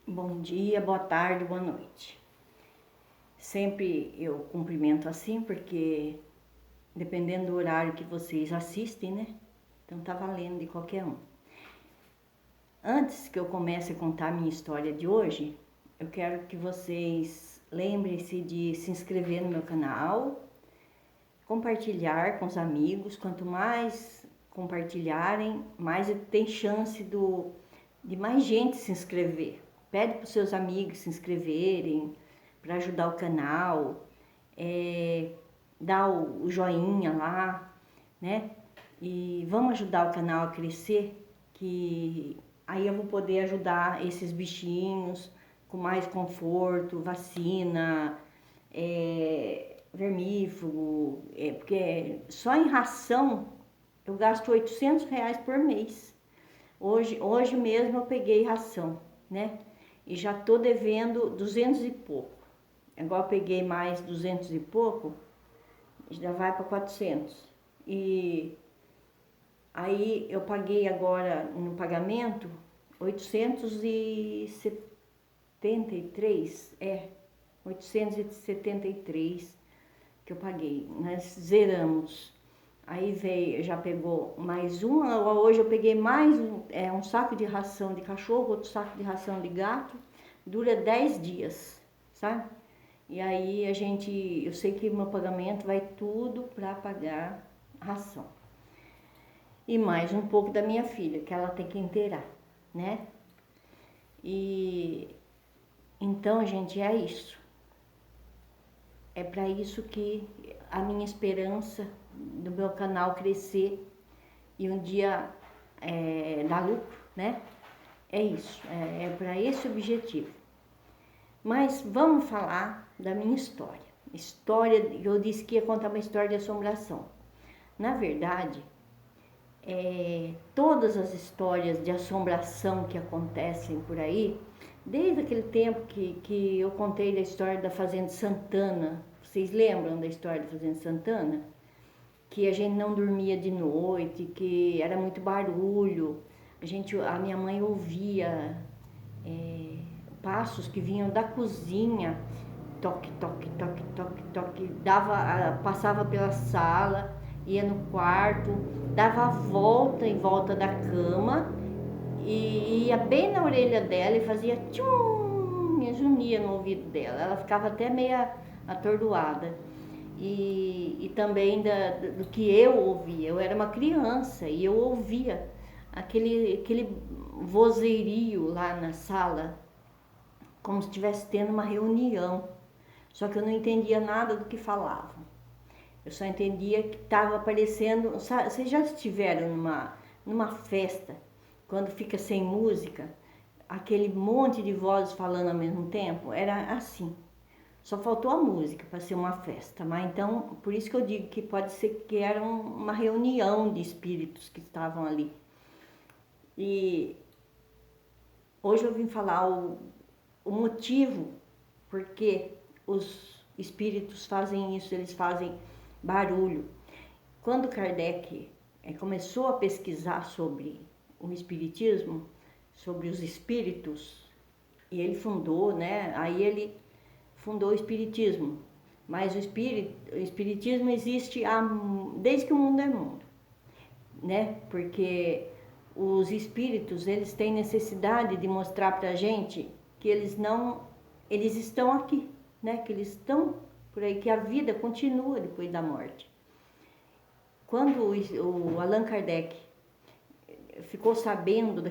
Bom dia, boa tarde, boa noite. Sempre eu cumprimento assim, porque dependendo do horário que vocês assistem, né? Então tá valendo de qualquer um. Antes que eu comece a contar a minha história de hoje, eu quero que vocês lembrem-se de se inscrever no meu canal, compartilhar com os amigos. Quanto mais compartilharem, mais tem chance de mais gente se inscrever. Pede para os seus amigos se inscreverem para ajudar o canal, dá o joinha lá, né? E vamos ajudar o canal a crescer, que aí eu vou poder ajudar esses bichinhos com mais conforto, vacina, vermífugo, porque só em ração eu gasto R$ 800 por mês. Hoje mesmo eu peguei ração, né? E já tô devendo 200 e pouco. Agora eu peguei mais 200 e pouco, já vai para 400. E aí eu paguei agora no pagamento 873, 873 que eu paguei. Nós zeramos. Aí veio, já pegou mais um, hoje eu peguei mais um saco de ração de cachorro, outro saco de ração de gato, dura 10 dias, sabe? E aí eu sei que meu pagamento vai tudo para pagar ração. E mais um pouco da minha filha, que ela tem que inteirar, né? E então, gente, é isso. É para isso que a minha esperança do meu canal crescer e um dia dar lucro, né? É isso, é para esse objetivo. Mas vamos falar da minha história. Eu disse que ia contar uma história de assombração. Na verdade, todas as histórias de assombração que acontecem por aí, desde aquele tempo que eu contei da história da Fazenda Santana, vocês lembram da história da Fazenda Santana? Que a gente não dormia de noite, que era muito barulho, a minha mãe ouvia passos que vinham da cozinha, toque, toque, toque, toque, toque, passava pela sala, ia no quarto, dava a volta em volta da cama e ia bem na orelha dela e fazia tchum, e zunia no ouvido dela. Ela ficava até meia atordoada. E também do que eu ouvia. Eu era uma criança e eu ouvia aquele vozerio lá na sala, como se estivesse tendo uma reunião. Só que eu não entendia nada do que falavam. Eu só entendia que estava aparecendo. Vocês já estiveram numa festa, quando fica sem música, aquele monte de vozes falando ao mesmo tempo? Era assim. Só faltou a música para ser uma festa, mas então, por isso que eu digo que pode ser que era uma reunião de espíritos que estavam ali. E hoje eu vim falar o motivo porque os espíritos fazem isso, eles fazem barulho. Quando Kardec começou a pesquisar sobre o espiritismo, sobre os espíritos, e ele fundou, né? Aí ele fundou o espiritismo. Mas o espiritismo existe desde que o mundo é mundo, né? Porque os espíritos, eles têm necessidade de mostrar pra gente que eles estão aqui, né? Que eles estão por aí, que a vida continua depois da morte. Quando o Allan Kardec ficou sabendo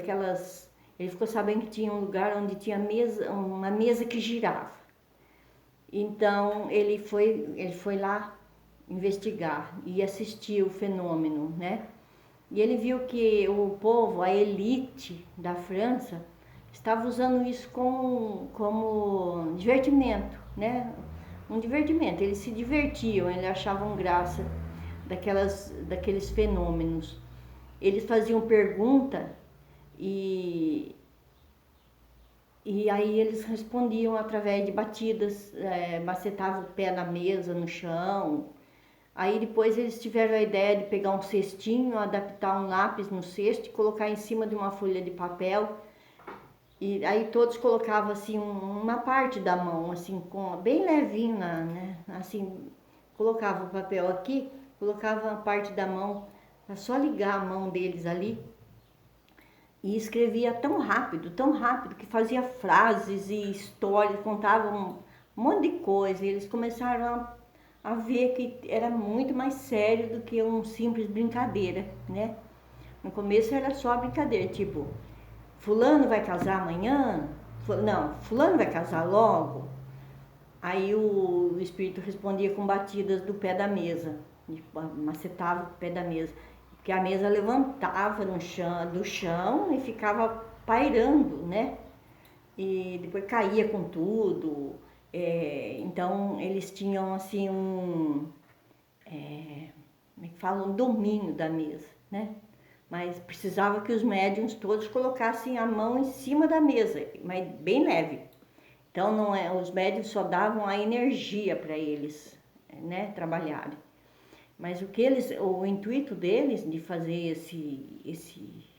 ele ficou sabendo que tinha um lugar onde tinha uma mesa que girava. Então ele foi lá investigar e assistir o fenômeno, né? E ele viu que o povo, a elite da França, estava usando isso como divertimento, né? Um divertimento. Eles se divertiam, eles achavam graça daqueles fenômenos. Eles faziam pergunta e aí eles respondiam através de batidas, macetavam o pé na mesa, no chão. Aí depois eles tiveram a ideia de pegar um cestinho, adaptar um lápis no cesto e colocar em cima de uma folha de papel E aí todos colocavam assim uma parte da mão, assim, bem levinho, né? Assim, colocava o papel aqui, colocava a parte da mão, para só ligar a mão deles ali. E escrevia tão rápido, que fazia frases e histórias, contava um monte de coisa. E eles começaram a ver que era muito mais sério do que um simples brincadeira, né? No começo era só brincadeira, tipo, fulano vai casar amanhã? Não, fulano vai casar logo? Aí o espírito respondia com batidas do pé da mesa, macetava o pé da mesa, porque a mesa levantava do chão e ficava pairando, né? E depois caía com tudo. Então eles tinham assim como é que fala, um domínio da mesa, né? Mas precisava que os médiuns todos colocassem a mão em cima da mesa, mas bem leve. Então não é, os médiuns só davam a energia para eles, né, trabalharem. Mas o intuito deles de fazer esse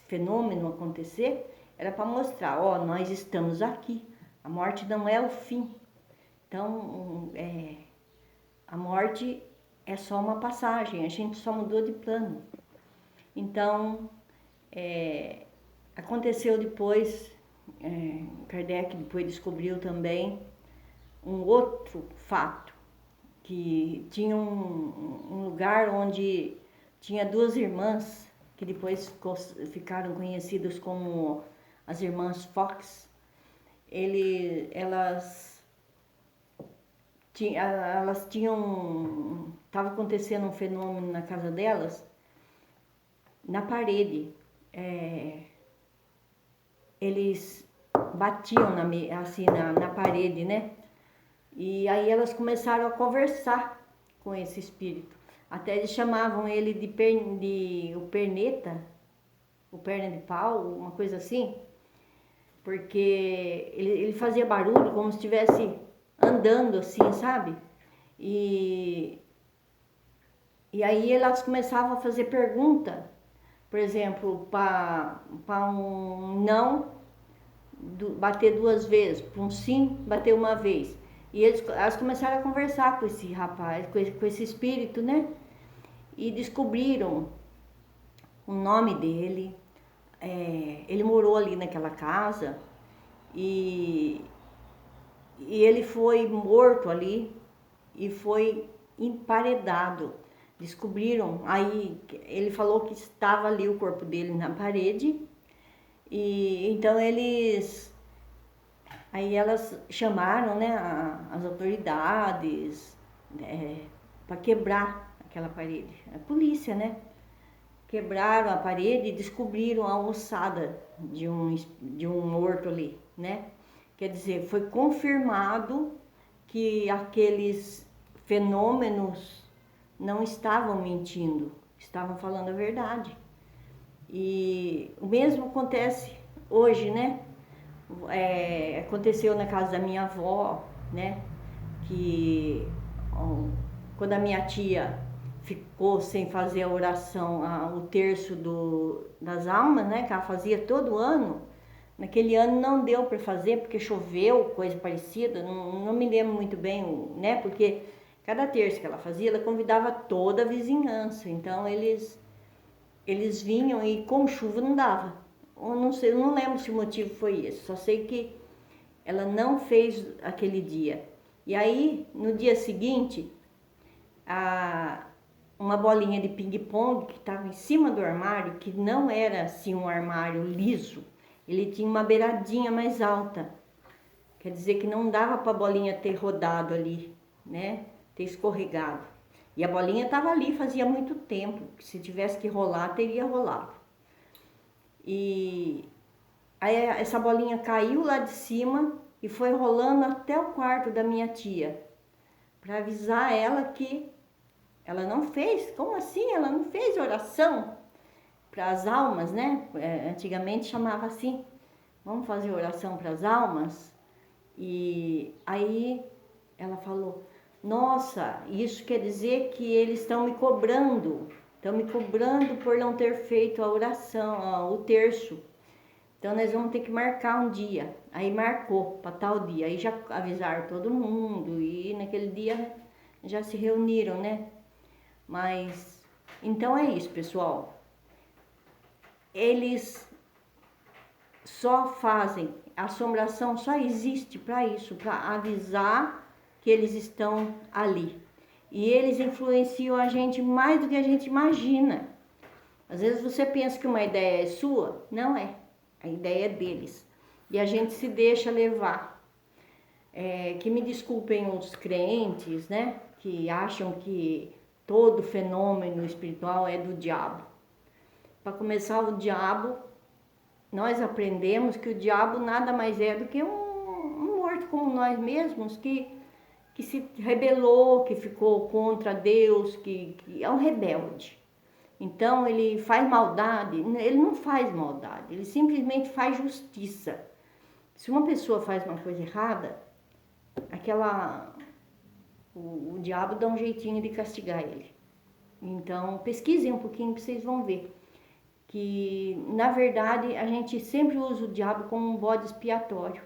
fenômeno acontecer era para mostrar, ó, nós estamos aqui. A morte não é o fim. Então, a morte é só uma passagem, a gente só mudou de plano. Então, aconteceu depois, Kardec depois descobriu também um outro fato, que tinha um lugar onde tinha duas irmãs, que depois ficaram conhecidas como as irmãs Fox. Elas tinham, estava acontecendo um fenômeno na casa delas, na parede. Eles batiam assim na parede, né? E aí elas começaram a conversar com esse espírito. Até eles chamavam ele de o perneta, o perna de pau, uma coisa assim, porque ele fazia barulho como se estivesse andando assim, sabe? E aí elas começavam a fazer pergunta, por exemplo, para um não bater duas vezes, para um sim bater uma vez. E elas começaram a conversar com esse rapaz, com esse espírito, né? E descobriram o nome dele. Ele morou ali naquela casa e ele foi morto ali e foi emparedado. Descobriram, aí ele falou que estava ali o corpo dele na parede e então aí elas chamaram, né, as autoridades para quebrar aquela parede, a polícia, né? Quebraram a parede e descobriram a ossada de um morto ali, né? Quer dizer, foi confirmado que aqueles fenômenos não estavam mentindo, estavam falando a verdade. E o mesmo acontece hoje, né? Aconteceu na casa da minha avó, né? Que quando a minha tia ficou sem fazer a oração, o terço das almas, né? Que ela fazia todo ano. Naquele ano não deu para fazer porque choveu, coisa parecida, não me lembro muito bem, né? Porque cada terço que ela fazia, ela convidava toda a vizinhança. Então eles vinham e com chuva não dava. Eu não sei, eu não lembro se o motivo foi esse, só sei que ela não fez aquele dia. E aí, no dia seguinte, uma bolinha de ping-pong que estava em cima do armário, que não era assim um armário liso, ele tinha uma beiradinha mais alta. Quer dizer que não dava para a bolinha ter rodado ali, né? Ter escorregado. E a bolinha estava ali fazia muito tempo, que se tivesse que rolar, teria rolado. E aí essa bolinha caiu lá de cima e foi rolando até o quarto da minha tia, para avisar ela que ela não fez. Como assim? Ela não fez oração para as almas, né? Antigamente chamava assim, vamos fazer oração para as almas? E aí ela falou, nossa, isso quer dizer que eles estão me cobrando por não ter feito a oração, o terço. Então nós vamos ter que marcar um dia. Aí marcou para tal dia. Aí já avisaram todo mundo e naquele dia já se reuniram, né? Mas então é isso, pessoal. Eles só fazem, a assombração só existe para isso, para avisar que eles estão ali. E eles influenciam a gente mais do que a gente imagina. Às vezes você pensa que uma ideia é sua, não é. A ideia é deles. E a gente se deixa levar. Que me desculpem os crentes, né? Que acham que todo fenômeno espiritual é do diabo. Para começar, o diabo, nós aprendemos que o diabo nada mais é do que um morto como nós mesmos, que se rebelou, que ficou contra Deus, que é um rebelde. Então ele faz maldade, ele não faz maldade, ele simplesmente faz justiça. Se uma pessoa faz uma coisa errada, o diabo dá um jeitinho de castigar ele. Então pesquisem um pouquinho que vocês vão ver que na verdade a gente sempre usa o diabo como um bode expiatório.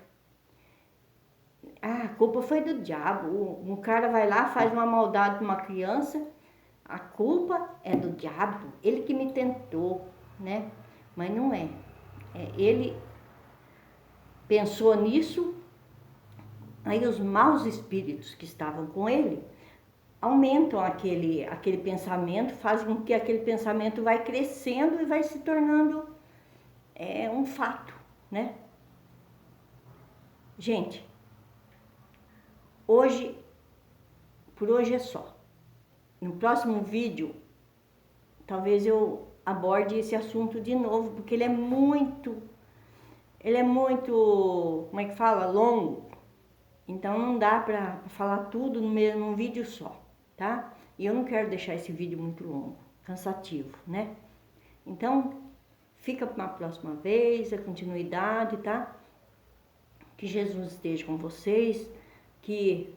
Ah, a culpa foi do diabo. Um cara vai lá, faz uma maldade com uma criança, a culpa é do diabo, ele que me tentou, né? Mas não é. Ele pensou nisso, aí os maus espíritos que estavam com ele aumentam aquele pensamento, fazem com que aquele pensamento vai crescendo e vai se tornando um fato, né? Gente, por hoje é só. No próximo vídeo, talvez eu aborde esse assunto de novo, porque ele é muito, como é que fala? Longo. Então não dá pra falar tudo num vídeo só, tá? E eu não quero deixar esse vídeo muito longo, cansativo, né? Então, fica para uma próxima vez, a continuidade, tá? Que Jesus esteja com vocês, que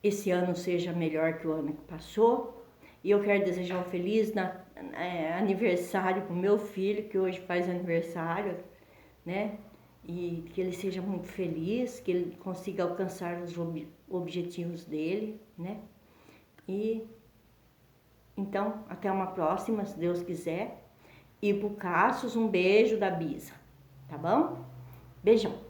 esse ano seja melhor que o ano que passou. E eu quero desejar um feliz aniversário pro meu filho, que hoje faz aniversário, né? E que ele seja muito feliz, que ele consiga alcançar os objetivos dele, né? E então, até uma próxima, se Deus quiser. E pro Cassius, um beijo da Bisa, tá bom? Beijão!